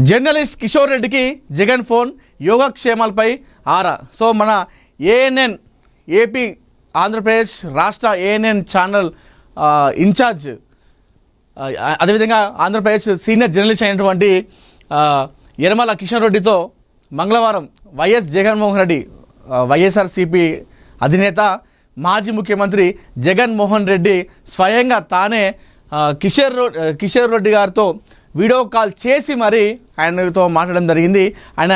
Journalist Kishore రెడ్డికి Jagan phone యోగక్షేమాలపై ఆరా. So మన ANN AP Andhra Pradesh రాష్ట్ర ఏఎన్ఎన్ ఛానల్ ఇన్ఛార్జ్, అదేవిధంగా ఆంధ్రప్రదేశ్ సీనియర్ జర్నలిస్ట్ అయినటువంటి యనమల కిషన్ రెడ్డితో మంగళవారం వైఎస్ జగన్మోహన్ రెడ్డి వైఎస్ఆర్సీపీ అధినేత మాజీ ముఖ్యమంత్రి జగన్మోహన్ రెడ్డి స్వయంగా తానే కిషోర్ రెడ్డి గారితో వీడియో కాల్ చేసి మరి ఆయనతో మాట్లాడడం జరిగింది. ఆయన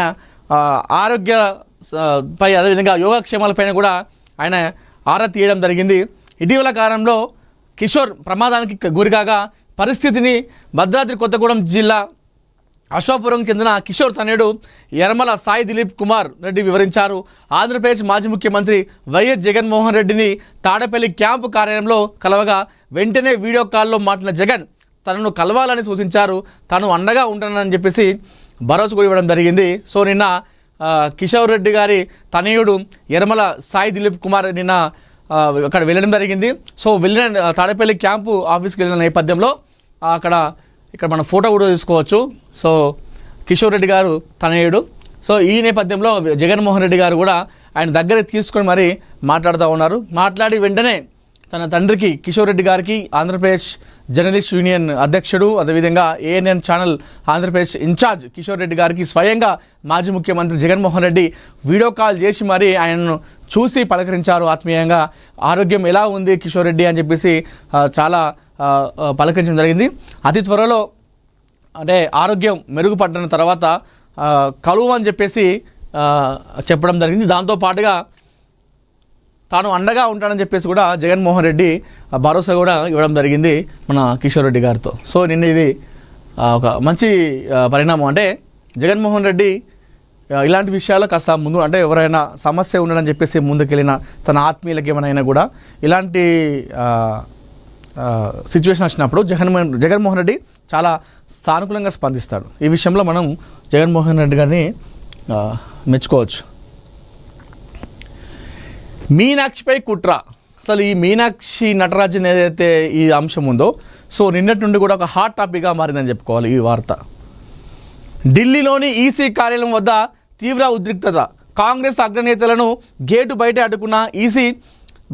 ఆరోగ్య పై అదేవిధంగా యోగక్షేమాలపైన కూడా ఆయన ఆరా తీయడం జరిగింది. ఇటీవల కాలంలో కిషోర్ ప్రమాదానికి గురికాగా పరిస్థితిని భద్రాద్రి కొత్తగూడెం జిల్లా అశోకపురం చెందిన కిషోర్ తనయుడు యనమల సాయి దిలీప్ కుమార్ రెడ్డి వివరించారు. ఆంధ్రప్రదేశ్ మాజీ ముఖ్యమంత్రి వైఎస్ జగన్మోహన్ రెడ్డిని తాడేపల్లి క్యాంపు కార్యాలయంలో కలవగా వెంటనే వీడియో కాల్లో మాట్లాడిన జగన్ తనను కలవాలని సూచించారు. తాను అండగా ఉంటానని చెప్పేసి భరోసా కూడా ఇవ్వడం జరిగింది. సో నిన్న కిషోర్ రెడ్డి గారి తనయుడు యనమల సాయి దిలీప్ కుమార్ నిన్న అక్కడ వెళ్ళడం జరిగింది. సో వెళ్ళిన తాడేపల్లి క్యాంపు ఆఫీస్కి వెళ్ళిన నేపథ్యంలో ఇక్కడ మన ఫోటో కూడా తీసుకోవచ్చు. సో కిషోర్ రెడ్డి గారు తనయుడు. సో ఈ నేపథ్యంలో జగన్మోహన్ రెడ్డి గారు కూడా ఆయన దగ్గర తీసుకొని మరి మాట్లాడుతూ ఉన్నారు. మాట్లాడి వెంటనే తన తండ్రికి కిషోర్ రెడ్డి గారికి ఆంధ్రప్రదేశ్ జర్నలిస్ట్ యూనియన్ అధ్యక్షుడు, అదేవిధంగా ANN channel Andhra Pradesh incharge Kishore Reddy గారికి స్వయంగా మాజీ ముఖ్యమంత్రి జగన్మోహన్ రెడ్డి వీడియో కాల్ చేసి మరి ఆయనను చూసి పలకరించారు ఆత్మీయంగా. ఆరోగ్యం ఎలా ఉంది కిషోర్ రెడ్డి అని చెప్పేసి చాలా పలకరించడం జరిగింది. అతి త్వరలో అంటే ఆరోగ్యం మెరుగుపడిన తర్వాత కలువు అని చెప్పేసి చెప్పడం జరిగింది. దాంతోపాటుగా తాను అండగా ఉంటానని చెప్పేసి కూడా జగన్మోహన్ రెడ్డి భరోసా కూడా ఇవ్వడం జరిగింది మన కిషోర్ రెడ్డి గారితో. సో నిన్న ఇది ఒక మంచి పరిణామం. అంటే జగన్మోహన్ రెడ్డి ఇలాంటి విషయాలు కాస్త ముందు అంటే ఎవరైనా సమస్య ఉండదని చెప్పేసి ముందుకెళ్ళిన తన ఆత్మీయులకి ఏమైనా కూడా ఇలాంటి సిచ్యువేషన్ వచ్చినప్పుడు జగన్మోహన్ రెడ్డి చాలా సానుకూలంగా స్పందిస్తాడు. ఈ విషయంలో మనం జగన్మోహన్ రెడ్డి గారిని మెచ్చుకోవచ్చు. మీనాక్షిపై కుట్ర. అసలు ఈ మీనాక్షి నటరాజన్ ఏదైతే ఈ అంశం ఉందో సో నిన్నటి నుండి కూడా ఒక హాట్ టాపిక్గా మారిందని చెప్పుకోవాలి ఈ వార్త. ఢిల్లీలోని ఈసీ కార్యాలయం వద్ద తీవ్ర ఉద్రిక్తత. కాంగ్రెస్ అగ్రనేతలను గేటు బయట అడ్డుకున్న ఈసీ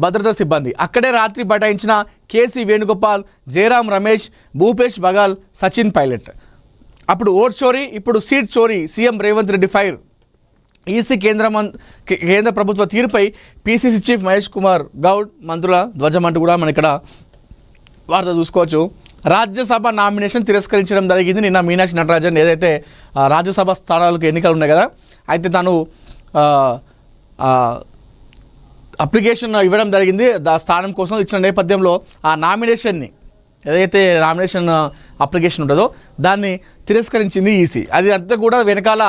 భద్రతా సిబ్బంది. అక్కడే రాత్రి బటాయించిన కేసీ వేణుగోపాల్, జయరాం రమేష్, భూపేష్ బగాల్, సచిన్ పైలట్. అప్పుడు ఓట్ చోరీ, ఇప్పుడు సీట్ చోరీ. CM Revanth Reddy fire. EC కేంద్ర ప్రభుత్వ తీరుపై పీసీసీ చీఫ్ మహేష్ కుమార్ గౌడ్ మంత్రుల ధ్వజం అంటూ కూడా మనం ఇక్కడ వార్త చూసుకోవచ్చు. రాజ్యసభ నామినేషన్ తిరస్కరించడం జరిగింది. నిన్న మీనాక్షి నటరాజన్ ఏదైతే రాజ్యసభ స్థానాలకు ఎన్నికలు ఉన్నాయి కదా, అయితే తాను అప్లికేషన్ ఇవ్వడం జరిగింది. స్థానం కోసం ఇచ్చిన నేపథ్యంలో ఆ నామినేషన్ని ఏదైతే నామినేషన్ అప్లికేషన్ ఉంటుందో దాన్ని తిరస్కరించింది ఈసీ. అది అంతా కూడా వెనకాల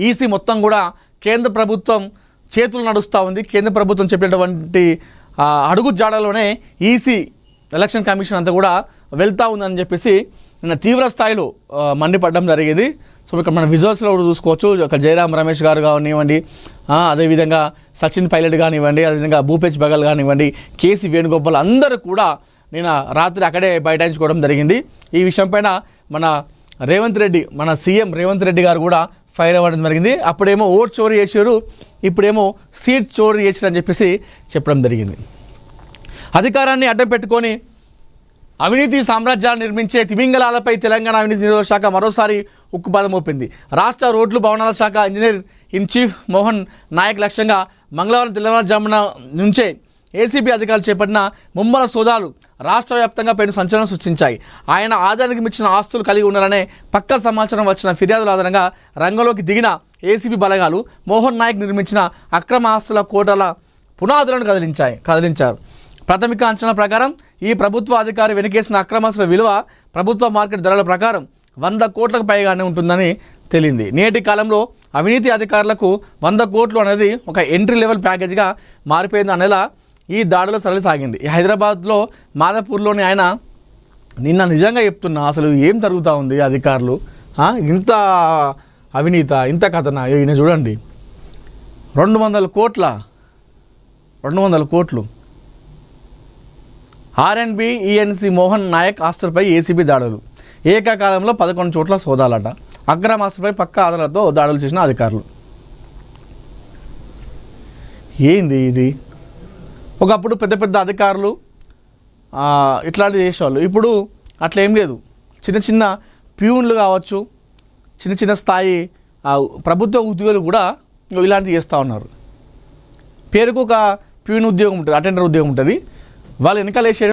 ఈసీ మొత్తం కూడా కేంద్ర ప్రభుత్వం చేతులు నడుస్తూ ఉంది. కేంద్ర ప్రభుత్వం చెప్పినటువంటి అడుగు జాడలోనే ఈసీ ఎలక్షన్ కమిషన్ అంతా కూడా వెళ్తూ ఉందని చెప్పేసి నిన్న తీవ్ర స్థాయిలో మండిపడడం జరిగింది. సో ఇక్కడ మన విజువల్స్లో కూడా చూసుకోవచ్చు. అక్కడ జయరాం రమేష్ గారు కానివ్వండి, అదేవిధంగా సచిన్ పైలట్ కానివ్వండి, అదేవిధంగా భూపేష్ బగల్ కానివ్వండి, కేసీ వేణుగోపాల్ అందరూ కూడా నిన్న రాత్రి అక్కడే బైఠాయించుకోవడం జరిగింది. ఈ విషయం పైన మన సీఎం రేవంత్ రెడ్డి గారు కూడా ఫైర్ అవ్వడం జరిగింది. అప్పుడేమో ఓట్ చోరీ చేశారు, ఇప్పుడేమో సీట్ చోరీ చేశారని చెప్పేసి చెప్పడం జరిగింది. అధికారాన్ని అడ్డం పెట్టుకొని అవినీతి సామ్రాజ్యాలు నిర్మించే తిమింగలాలపై తెలంగాణ అవినీతి నిరోధక శాఖ మరోసారి ఉక్కుపాదం మోపింది. రాష్ట్ర రోడ్లు భవనాల శాఖ engineer in chief Mohan Naik లక్ష్యంగా మంగళవారం తెల్లవారుజామున నుంచే ఏసీబీ అధికారులు చేపట్టిన ముమ్మర సోదాలు రాష్ట్ర వ్యాప్తంగా పెను సంచలనం సృష్టించాయి. ఆయన ఆదాయానికి మించిన ఆస్తులు కలిగి ఉన్నారనే పక్క సమాచారం వచ్చిన ఫిర్యాదుల ఆధారంగా రంగంలోకి దిగిన ఏసీబీ బలగాలు మోహన్ నాయక్ నిర్మించిన అక్రమ ఆస్తుల కోటల పునాదులను కదిలించారు. ప్రాథమిక అంచనా ప్రకారం ఈ ప్రభుత్వ అధికారి వెనుకేసిన అక్రమాస్తుల విలువ ప్రభుత్వ మార్కెట్ ధరల ప్రకారం 100 కోట్లకు పైగానే ఉంటుందని తేలింది. నేటి కాలంలో అవినీతి అధికారులకు 100 కోట్లు అనేది ఒక ఎంట్రీ లెవెల్ ప్యాకేజ్గా మారిపోయింది అనేలా ఈ దాడిలో సాగింది. హైదరాబాద్లో మాదాపూర్లోని ఆయన నిన్న నిజంగా చెప్తున్నా అసలు ఏం జరుగుతూ ఉంది అధికారులు, ఇంత అవినీత, ఇంత కథన. ఈయన చూడండి 200 కోట్లు ఆర్ఎన్బి ఈఎన్సీ మోహన్ నాయక్ ఆస్తులపై ఏసీబీ దాడులు. ఏకకాలంలో 11 చోట్ల సోదాలట. అక్రమాస్తులపై పక్కా ఆధారాలతో దాడులు చేసిన అధికారులు. ఏంది ఇది? ఒకప్పుడు పెద్ద పెద్ద అధికారులు ఇట్లాంటివి చేసేవాళ్ళు. ఇప్పుడు అట్లా ఏం లేదు. చిన్న చిన్న ప్యూన్లు కావచ్చు, చిన్న చిన్న స్థాయి ప్రభుత్వ ఉద్యోగులు కూడా ఇలాంటివి చేస్తూ ఉన్నారు. పేరుకు ఒక ప్యూన్ ఉద్యోగం ఉంటుంది, అటెండర్ ఉద్యోగం ఉంటుంది. వాళ్ళు వెనకాల వేసే